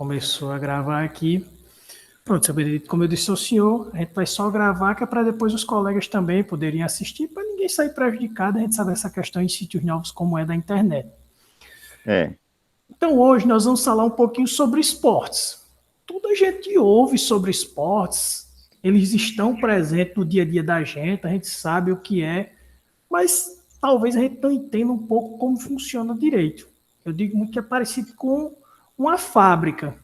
começou a gravar aqui. Pronto, como eu disse ao senhor, a gente vai só gravar, que é para depois os colegas também poderem assistir, para ninguém sair prejudicado, a gente sabe essa questão em sítios novos como é da internet. É. Então hoje nós vamos falar um pouquinho sobre esportes. Tudo a gente ouve sobre esportes, eles estão presentes no dia a dia da gente, a gente sabe o que é, mas talvez a gente não entenda um pouco como funciona direito. Eu digo muito que é parecido com uma fábrica.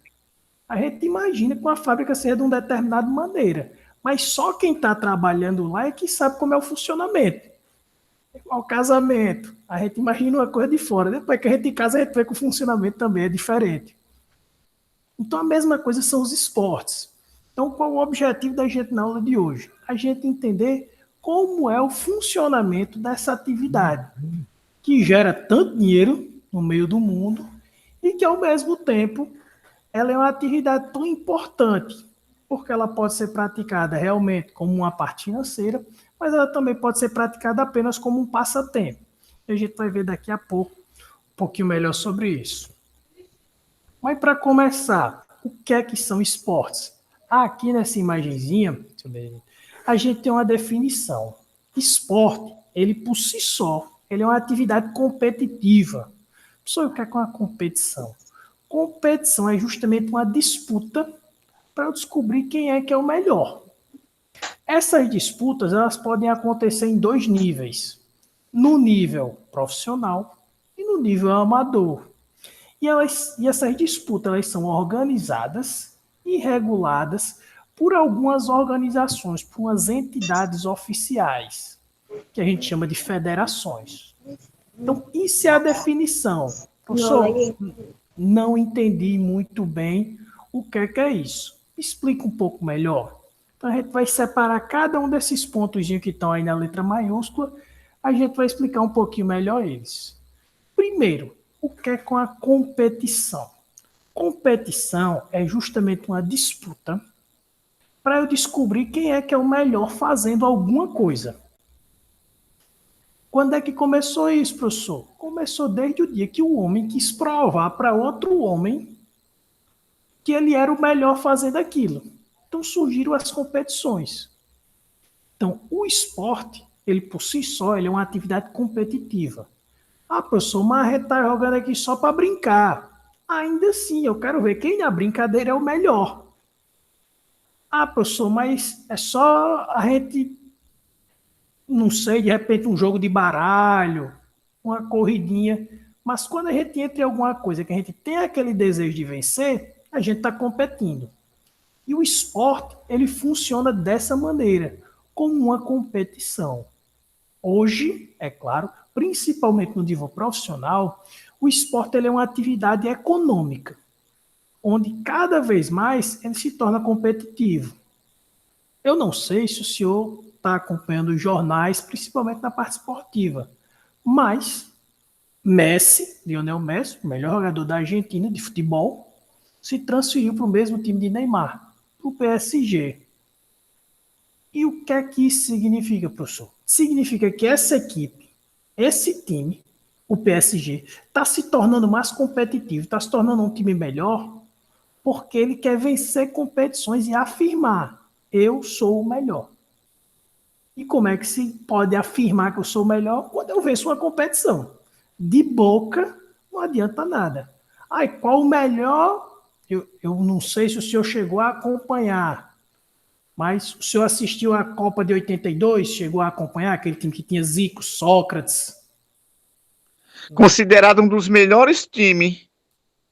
A gente imagina que uma fábrica seja de uma determinada maneira, mas só quem está trabalhando lá é que sabe como é o funcionamento. É igual casamento. A gente imagina uma coisa de fora, depois que a gente casa, a gente vê que o funcionamento também é diferente. Então a mesma coisa são os esportes. Então qual o objetivo da gente na aula de hoje? A gente entender como é o funcionamento dessa atividade, que gera tanto dinheiro no meio do mundo e que ao mesmo tempo ela é uma atividade tão importante, porque ela pode ser praticada realmente como uma parte financeira, mas ela também pode ser praticada apenas como um passatempo. E a gente vai ver daqui a pouco um pouquinho melhor sobre isso. Mas para começar, o que é que são esportes? Aqui nessa imagenzinha, a gente tem uma definição. Esporte, ele por si só, ele é uma atividade competitiva. Só o que é uma competição? Competição é justamente uma disputa para eu descobrir quem é que é o melhor. Essas disputas elas podem acontecer em dois níveis: no nível profissional e no nível amador. E essas disputas elas são organizadas e reguladas por algumas organizações, por umas entidades oficiais, que a gente chama de federações. Então, isso é a definição. Professor, não entendi muito bem o que é isso. Explica um pouco melhor. Então, a gente vai separar cada um desses pontos que estão aí na letra maiúscula, a gente vai explicar um pouquinho melhor eles. Primeiro, o que é com a competição? Competição é justamente uma disputa para eu descobrir quem é que é o melhor fazendo alguma coisa. Quando é que começou isso, professor? Começou desde o dia que o homem quis provar para outro homem que ele era o melhor fazendo aquilo. Então surgiram as competições. Então, o esporte, ele por si só, ele é uma atividade competitiva. Ah, professor, mas a gente está jogando aqui só para brincar. Ainda assim, eu quero ver quem na brincadeira é o melhor. Ah, professor, mas é só a gente, não sei, de repente um jogo de baralho, uma corridinha. Mas quando a gente entra em alguma coisa que a gente tem aquele desejo de vencer, a gente está competindo. E o esporte, ele funciona dessa maneira, como uma competição. Hoje, é claro, principalmente no nível profissional, o esporte ele é uma atividade econômica, onde cada vez mais ele se torna competitivo. Eu não sei se o senhor está acompanhando os jornais, principalmente na parte esportiva, mas Messi, Lionel Messi, o melhor jogador da Argentina de futebol, se transferiu para o mesmo time de Neymar, para o PSG. E o que é que isso significa, professor? Significa que essa equipe, esse time, o PSG, está se tornando mais competitivo, está se tornando um time melhor, porque ele quer vencer competições e afirmar: eu sou o melhor. E como é que se pode afirmar que eu sou o melhor? Quando eu venço uma competição. De boca, não adianta nada. Ai, qual o melhor? Eu não sei se o senhor chegou a acompanhar, mas o senhor assistiu à Copa de 82? Chegou a acompanhar aquele time que tinha Zico, Sócrates? Considerado um dos melhores times.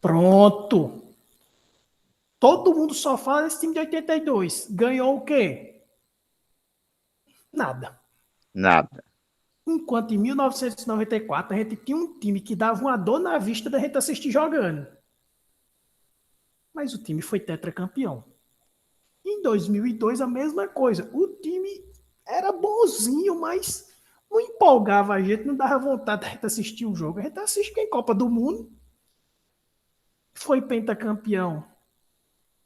Pronto. Todo mundo só fala desse time de 82. Ganhou o quê? Nada. Nada. Enquanto em 1994 a gente tinha um time que dava uma dor na vista da gente assistir jogando. Mas o time foi tetracampeão. Em 2002 a mesma coisa. O time era bonzinho, mas não empolgava a gente, não dava vontade da gente assistir o jogo. A gente assiste em Copa do Mundo. Foi pentacampeão.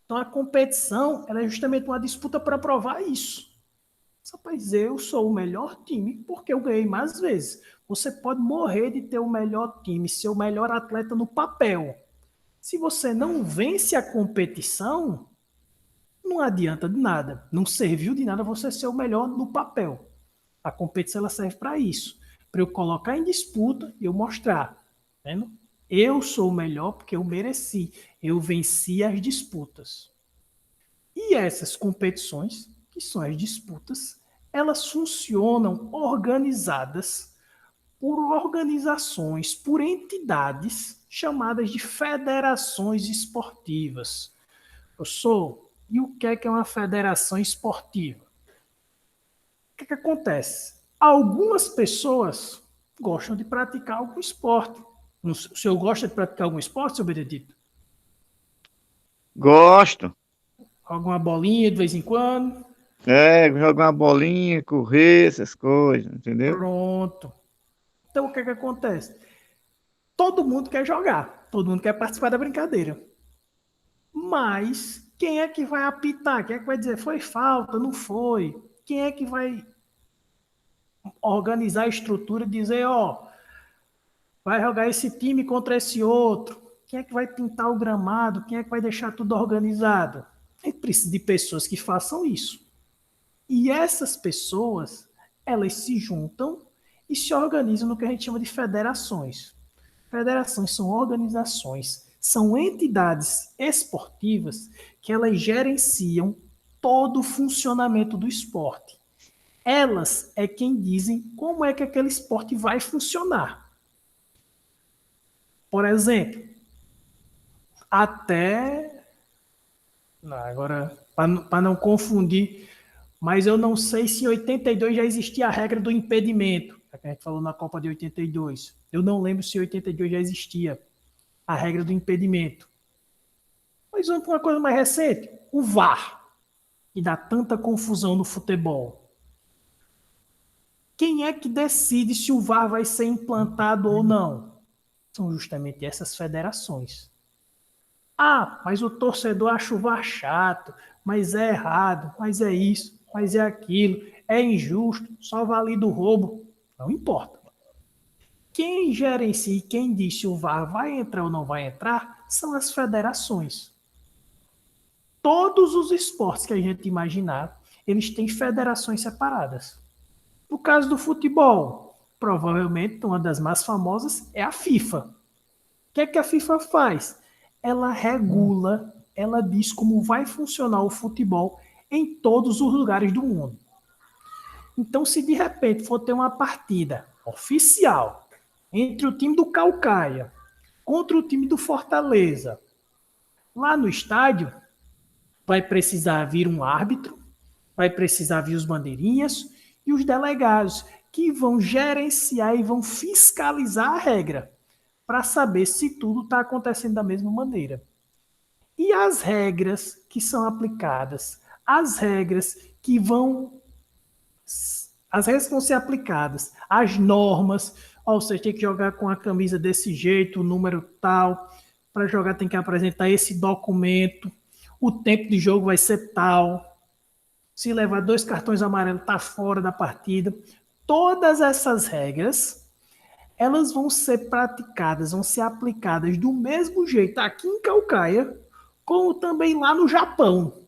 Então a competição ela é justamente uma disputa para provar isso. Só para dizer, eu sou o melhor time porque eu ganhei mais vezes. Você pode morrer de ter o melhor time, ser o melhor atleta no papel. Se você não vence a competição, não adianta de nada. Não serviu de nada você ser o melhor no papel. A competição ela serve para isso. Para eu colocar em disputa e eu mostrar. Tá vendo? Eu sou o melhor porque eu mereci. Eu venci as disputas. E essas competições, que são as disputas, elas funcionam organizadas por organizações, por entidades chamadas de federações esportivas. Professor, e o que é uma federação esportiva? O que acontece? Algumas pessoas gostam de praticar algum esporte. O senhor gosta de praticar algum esporte, seu Benedito? Gosto. Alguma bolinha de vez em quando? Jogar uma bolinha, correr, essas coisas, entendeu? Pronto. Então, o que acontece? Todo mundo quer jogar, todo mundo quer participar da brincadeira. Mas quem é que vai apitar? Quem é que vai dizer foi falta, não foi? Quem é que vai organizar a estrutura e dizer, ó, vai jogar esse time contra esse outro? Quem é que vai pintar o gramado? Quem é que vai deixar tudo organizado? A gente precisa de pessoas que façam isso. E essas pessoas, elas se juntam e se organizam no que a gente chama de federações. Federações são organizações, são entidades esportivas que elas gerenciam todo o funcionamento do esporte. Elas é quem dizem como é que aquele esporte vai funcionar. Por exemplo, até agora para não confundir, mas eu não sei se em 82 já existia a regra do impedimento, que a gente falou na Copa de 82. Eu não lembro se em 82 já existia a regra do impedimento. Mas vamos para uma coisa mais recente, o VAR, que dá tanta confusão no futebol. Quem é que decide se o VAR vai ser implantado ou não? São justamente essas federações. Ah, mas o torcedor acha o VAR chato, mas é errado, mas é isso, mas é aquilo, é injusto, só valida o roubo. Não importa. Quem gerencia e quem diz se o VAR vai entrar ou não vai entrar são as federações. Todos os esportes que a gente imaginar, eles têm federações separadas. No caso do futebol, provavelmente uma das mais famosas é a FIFA. O que é que a FIFA faz? Ela regula, ela diz como vai funcionar o futebol em todos os lugares do mundo. Então, se de repente for ter uma partida oficial entre o time do Caucaia contra o time do Fortaleza, lá no estádio, vai precisar vir um árbitro, vai precisar vir os bandeirinhas e os delegados, que vão gerenciar e vão fiscalizar a regra para saber se tudo está acontecendo da mesma maneira. E as regras que são aplicadas, as regras que vão ser aplicadas, as normas, ó, você tem que jogar com a camisa desse jeito, o número tal, para jogar tem que apresentar esse documento, o tempo de jogo vai ser tal, se levar 2 cartões amarelos, está fora da partida. Todas essas regras, elas vão ser praticadas, vão ser aplicadas do mesmo jeito aqui em Caucaia, como também lá no Japão,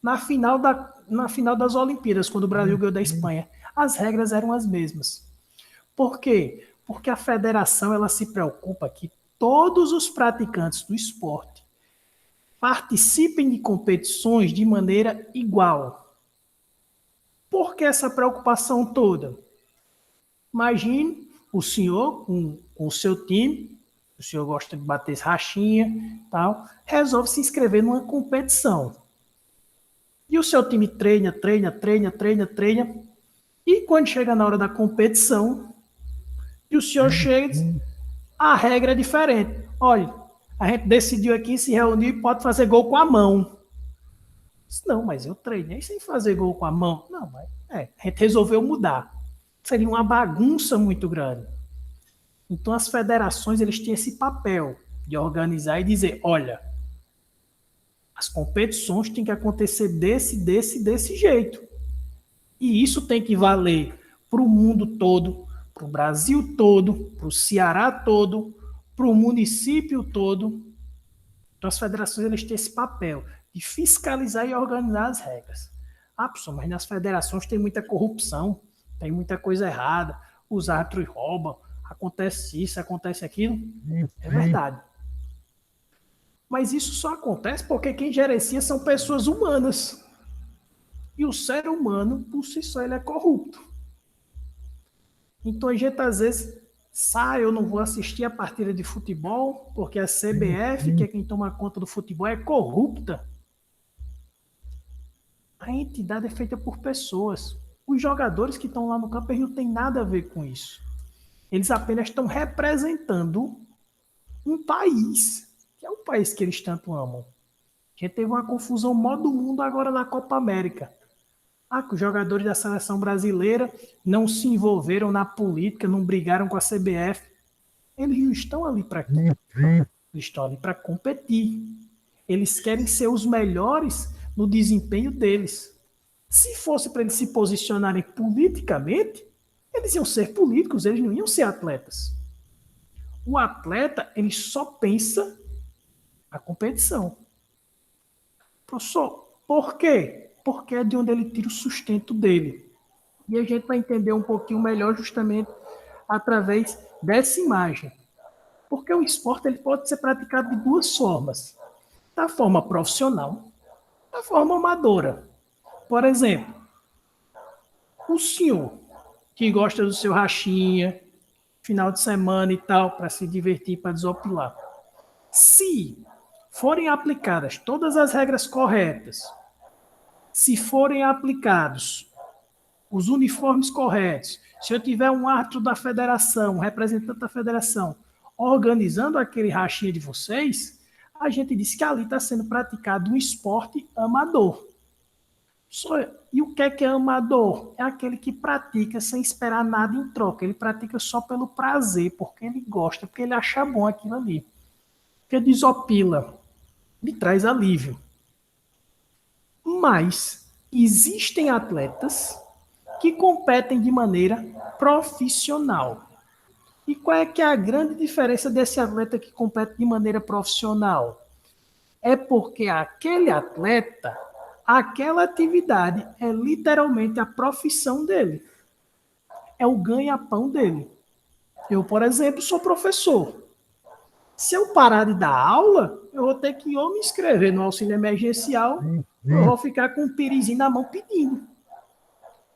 na final das Olimpíadas, quando o Brasil ganhou da Espanha. As regras eram as mesmas. Por quê? Porque a federação ela se preocupa que todos os praticantes do esporte participem de competições de maneira igual. Por que essa preocupação toda? Imagine o senhor com o seu time, o senhor gosta de bater rachinha, tal, resolve se inscrever numa competição. E o seu time treina, e quando chega na hora da competição, e o senhor chega e diz, a regra é diferente. Olha, a gente decidiu aqui se reunir e pode fazer gol com a mão. Não, mas eu treinei sem fazer gol com a mão. Não, mas a gente resolveu mudar. Seria uma bagunça muito grande. Então as federações eles têm esse papel de organizar e dizer, olha, as competições têm que acontecer desse jeito. E isso tem que valer para o mundo todo, para o Brasil todo, para o Ceará todo, para o município todo. Então, as federações eles têm esse papel de fiscalizar e organizar as regras. Ah, pessoal, mas nas federações tem muita corrupção, tem muita coisa errada, os árbitros roubam, acontece isso, acontece aquilo. É verdade. Mas isso só acontece porque quem gerencia são pessoas humanas. E o ser humano, por si só, ele é corrupto. Então a gente às vezes sai, eu não vou assistir a partida de futebol, porque a CBF, que é quem toma conta do futebol, é corrupta. A entidade é feita por pessoas. Os jogadores que estão lá no campo, eles não têm nada a ver com isso. Eles apenas estão representando um país, que é o país que eles tanto amam. A gente teve uma confusão mó do mundo agora na Copa América. Ah, que os jogadores da seleção brasileira não se envolveram na política, não brigaram com a CBF. Eles não estão ali para quê? Eles estão ali para competir. Eles querem ser os melhores no desempenho deles. Se fosse para eles se posicionarem politicamente, eles iam ser políticos, eles não iam ser atletas. O atleta, ele só pensa a competição. Professor, por quê? Porque é de onde ele tira o sustento dele. E a gente vai entender um pouquinho melhor justamente através dessa imagem. Porque o esporte ele pode ser praticado de duas formas. Da forma profissional, da forma amadora. Por exemplo, o senhor que gosta do seu rachinha, final de semana e tal, para se divertir, para desopilar. Se forem aplicadas todas as regras corretas, se forem aplicados os uniformes corretos, se eu tiver um árbitro da federação, um representante da federação, organizando aquele rachinha de vocês, a gente diz que ali está sendo praticado um esporte amador. E o que é amador? É aquele que pratica sem esperar nada em troca. Ele pratica só pelo prazer, porque ele gosta, porque ele acha bom aquilo ali. Porque desopila, me traz alívio. Mas existem atletas que competem de maneira profissional. E qual é que é a grande diferença desse atleta que compete de maneira profissional? É porque aquele atleta, aquela atividade é literalmente a profissão dele. É o ganha-pão dele. Eu, por exemplo, sou professor. Se eu parar de dar aula, eu vou ter que ou me inscrever no auxílio emergencial, ou eu vou ficar com um pirizinho na mão pedindo.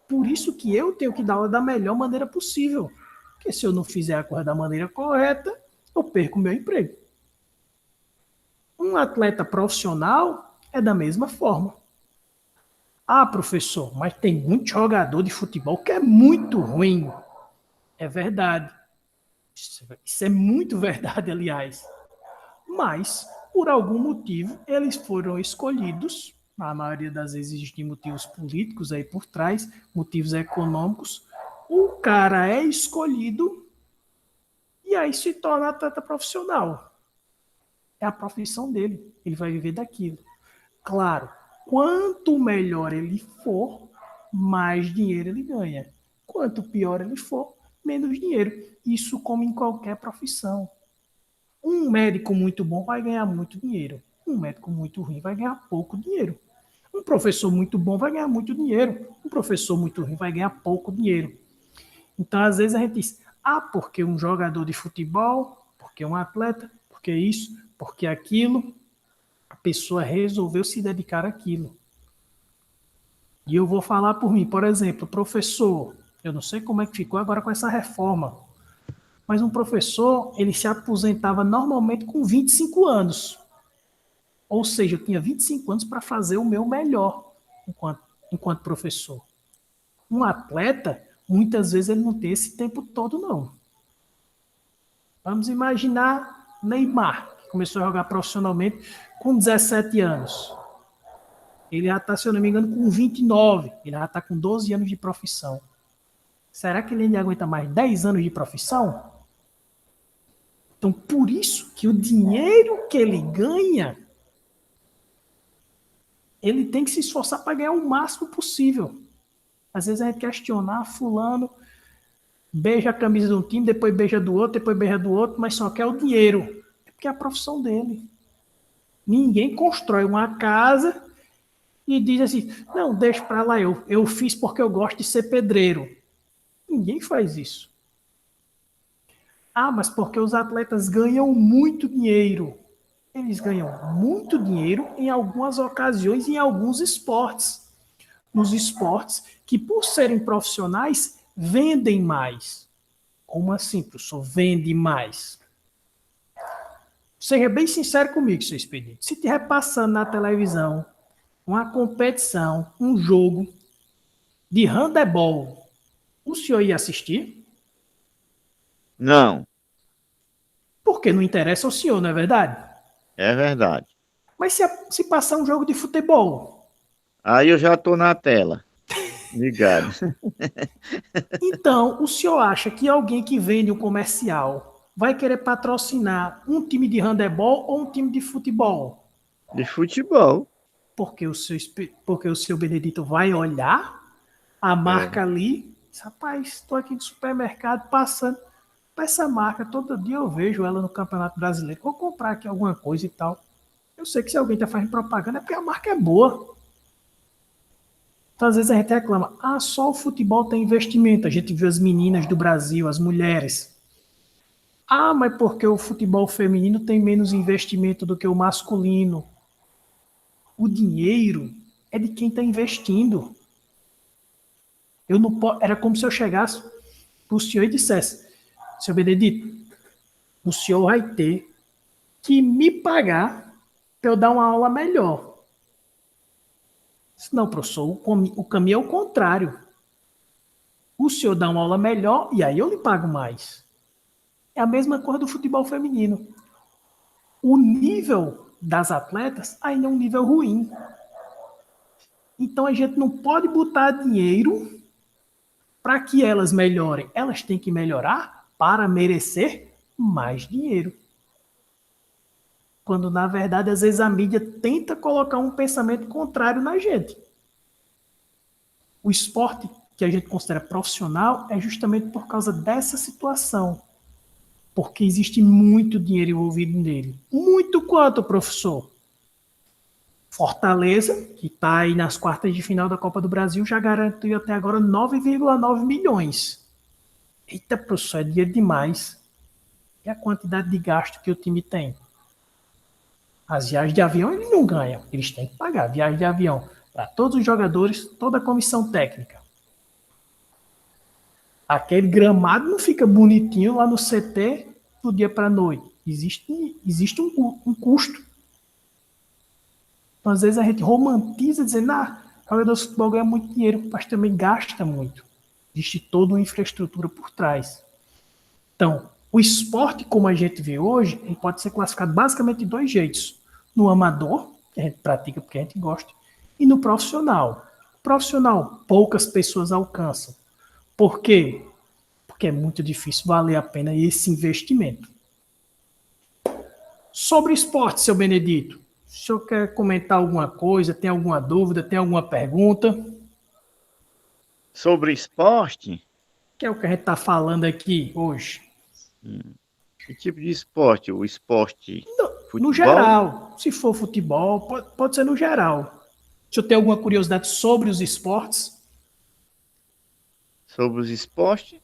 Por isso que eu tenho que dar aula da melhor maneira possível. Porque se eu não fizer a coisa da maneira correta, eu perco o meu emprego. Um atleta profissional é da mesma forma. Ah, professor, mas tem muito jogador de futebol que é muito ruim. É verdade. Isso é muito verdade, aliás. Mas, por algum motivo, eles foram escolhidos. Na maioria das vezes existem motivos políticos aí por trás, motivos econômicos. O cara é escolhido e aí se torna atleta profissional. É a profissão dele. Ele vai viver daquilo. Claro, quanto melhor ele for, mais dinheiro ele ganha. Quanto pior ele for, menos dinheiro. Isso como em qualquer profissão. Um médico muito bom vai ganhar muito dinheiro. Um médico muito ruim vai ganhar pouco dinheiro. Um professor muito bom vai ganhar muito dinheiro. Um professor muito ruim vai ganhar pouco dinheiro. Então, às vezes a gente diz, porque um jogador de futebol, porque um atleta, porque isso, porque aquilo, a pessoa resolveu se dedicar àquilo. E eu vou falar por mim, por exemplo, professor, eu não sei como é que ficou agora com essa reforma, mas um professor, ele se aposentava normalmente com 25 anos. Ou seja, eu tinha 25 anos para fazer o meu melhor enquanto professor. Um atleta, muitas vezes ele não tem esse tempo todo, não. Vamos imaginar Neymar, que começou a jogar profissionalmente com 17 anos. Ele já está, se eu não me engano, com 29. Ele já está com 12 anos de profissão. Será que ele ainda aguenta mais 10 anos de profissão? Então, por isso que o dinheiro que ele ganha, ele tem que se esforçar para ganhar o máximo possível. Às vezes a gente questiona, fulano beija a camisa de um time, depois beija do outro, depois beija do outro, mas só quer o dinheiro. É porque é a profissão dele. Ninguém constrói uma casa e diz assim, não, deixa para lá, eu fiz porque eu gosto de ser pedreiro. Ninguém faz isso. Ah, mas porque os atletas ganham muito dinheiro. Eles ganham muito dinheiro em algumas ocasiões, em alguns esportes. Nos esportes que, por serem profissionais, vendem mais. Como assim, professor? Vende mais. Seja bem sincero comigo, seu expediente. Se estiver passando na televisão uma competição, um jogo de handebol, o senhor ia assistir? Não, Porque não interessa ao senhor, não é verdade? é verdade. Mas se passar um jogo de futebol, Aí eu já tô na tela, ligado. então o senhor acha que alguém que vende um comercial vai querer patrocinar um time de handebol ou um time de futebol? De futebol. Porque o seu Benedito vai olhar a É. marca ali. Rapaz, estou aqui no supermercado passando. Essa marca, todo dia eu vejo ela no Campeonato Brasileiro. Vou comprar aqui alguma coisa e tal. Eu sei que se alguém está fazendo propaganda é porque a marca é boa. Então, às vezes a gente reclama, ah, só o futebol tem investimento. A gente vê as meninas do Brasil, as mulheres. Ah, mas porque o futebol feminino tem menos investimento do que o masculino. O dinheiro é de quem está investindo. Eu não po... Era como se eu chegasse para o senhor e dissesse, seu Benedito, o senhor vai ter que me pagar para eu dar uma aula melhor. Não, professor, o caminho é o contrário. O senhor dá uma aula melhor e aí eu lhe pago mais. É a mesma coisa do futebol feminino. O nível das atletas ainda é um nível ruim. Então a gente não pode botar dinheiro para que elas melhorem. Elas têm que melhorar para merecer mais dinheiro. Quando, na verdade, às vezes a mídia tenta colocar um pensamento contrário na gente. O esporte que a gente considera profissional é justamente por causa dessa situação. Porque existe muito dinheiro envolvido nele. Muito quanto, professor? Fortaleza, que está aí nas quartas de final da Copa do Brasil, já garantiu até agora 9,9 milhões. Eita, professor, é dinheiro demais. E a quantidade de gasto que o time tem? As viagens de avião eles não ganham, eles têm que pagar viagem de avião para todos os jogadores, toda a comissão técnica. Aquele gramado não fica bonitinho lá no CT do dia para a noite. Existe um custo. Então, às vezes a gente romantiza dizendo, jogador de futebol ganha muito dinheiro, mas também gasta muito. Existe toda uma infraestrutura por trás. Então, o esporte, como a gente vê hoje, ele pode ser classificado basicamente de dois jeitos. No amador, que a gente pratica porque a gente gosta, e no profissional. O profissional, poucas pessoas alcançam. Por quê? Porque é muito difícil valer a pena esse investimento. Sobre esporte, seu Benedito, o senhor quer comentar alguma coisa? Tem alguma dúvida? Tem alguma pergunta? Sobre esporte? Que é o que a gente está falando aqui hoje. Que tipo de esporte? O esporte No futebol? geral, se for futebol, pode ser no geral. Se eu tenho alguma curiosidade sobre os esportes, Sobre os esportes?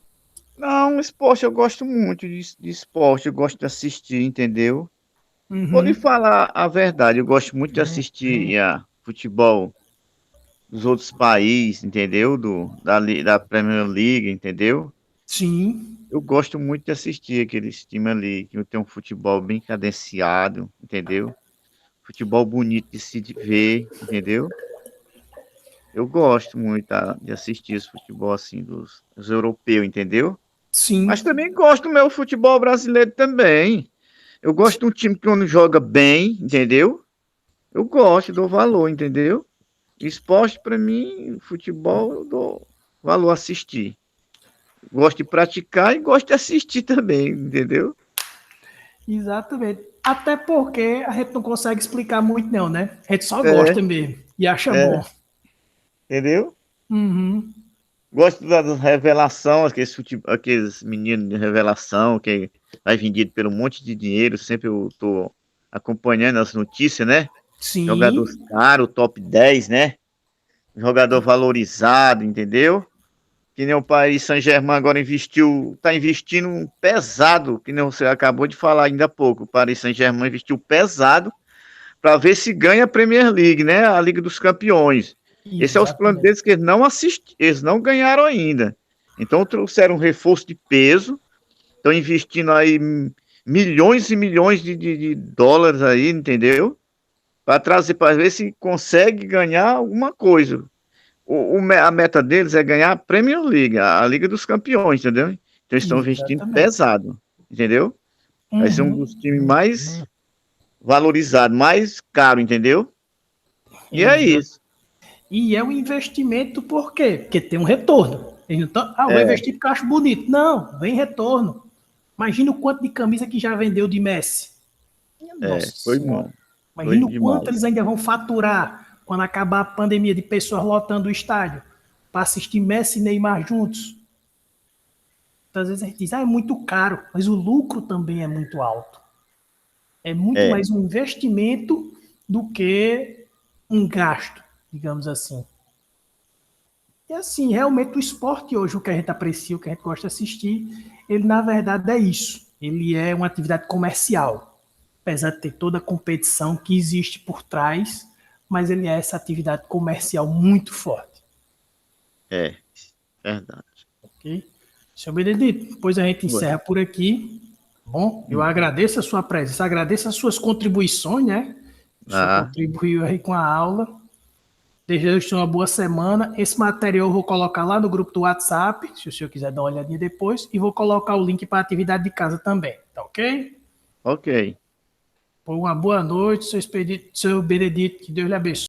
Não, esporte eu gosto muito de esporte, eu gosto de assistir, entendeu? Vou lhe uhum, falar a verdade, eu gosto muito de assistir a futebol dos outros países, entendeu? Da Premier League, entendeu? sim, Eu gosto muito de assistir aqueles times ali, que tem um futebol bem cadenciado, entendeu? Futebol bonito de se ver, entendeu? Eu gosto muito de assistir esse futebol assim dos europeus, entendeu? Mas sim. também gosto do meu futebol brasileiro também. Eu gosto de um time que quando joga bem, entendeu? Eu gosto, dou valor, entendeu? Esporte para mim, futebol, eu dou valor a assistir. Gosto de praticar e gosto de assistir também, entendeu? Exatamente. Até porque a gente não consegue explicar muito, não, né? A gente só É, gosta mesmo e acha bom. é, entendeu? Uhum. Gosto das revelação, aqueles meninos de revelação que vai vendido por um monte de dinheiro, sempre eu tô acompanhando as notícias, né? Jogador Sim, caro, top 10, né? Jogador valorizado, entendeu? Que nem o Paris Saint-Germain agora tá investindo pesado, que nem você acabou de falar ainda há pouco. O Paris Saint-Germain investiu pesado para ver se ganha a Premier League, né? A Liga dos Campeões. Esse é os planos exatamente. deles que eles não ganharam ainda. Então trouxeram um reforço de peso, estão investindo aí milhões e milhões de dólares aí, entendeu? Para trazer, para ver se consegue ganhar alguma coisa. A meta deles é ganhar a Premier League, a Liga dos Campeões, entendeu? Então eles estão investindo Exatamente. pesado, entendeu? Vai ser um dos Uhum. times mais valorizados, mais caro, entendeu? E é Exato. isso. E é um investimento por quê? Porque tem um retorno. Eles não tão, vou É, investir porque eu acho bonito. Não, vem retorno. Imagina o quanto de camisa que já vendeu de Messi. Minha Nossa foi Senhora. bom, foi Imagina o quanto eles demais. ainda vão faturar quando acabar a pandemia de pessoas lotando o estádio para assistir Messi e Neymar juntos. Então, às vezes a gente diz, é muito caro, mas o lucro também é muito alto. É muito É, mais um investimento do que um gasto, digamos assim. E assim, realmente o esporte hoje, o que a gente aprecia, o que a gente gosta de assistir, ele na verdade é isso. Ele é uma atividade comercial. Apesar de ter toda a competição que existe por trás, mas ele é essa atividade comercial muito forte. é, verdade. Ok? Seu Benedito, depois a gente Ué, encerra por aqui. Tá bom, eu agradeço a sua presença, agradeço as suas contribuições, né? O senhor Ah, contribuiu aí com a aula. Desejo uma boa semana. Esse material eu vou colocar lá no grupo do WhatsApp, se o senhor quiser dar uma olhadinha depois, e vou colocar o link para a atividade de casa também, tá ok? ok. Por uma boa noite, seu Benedito, que Deus lhe abençoe.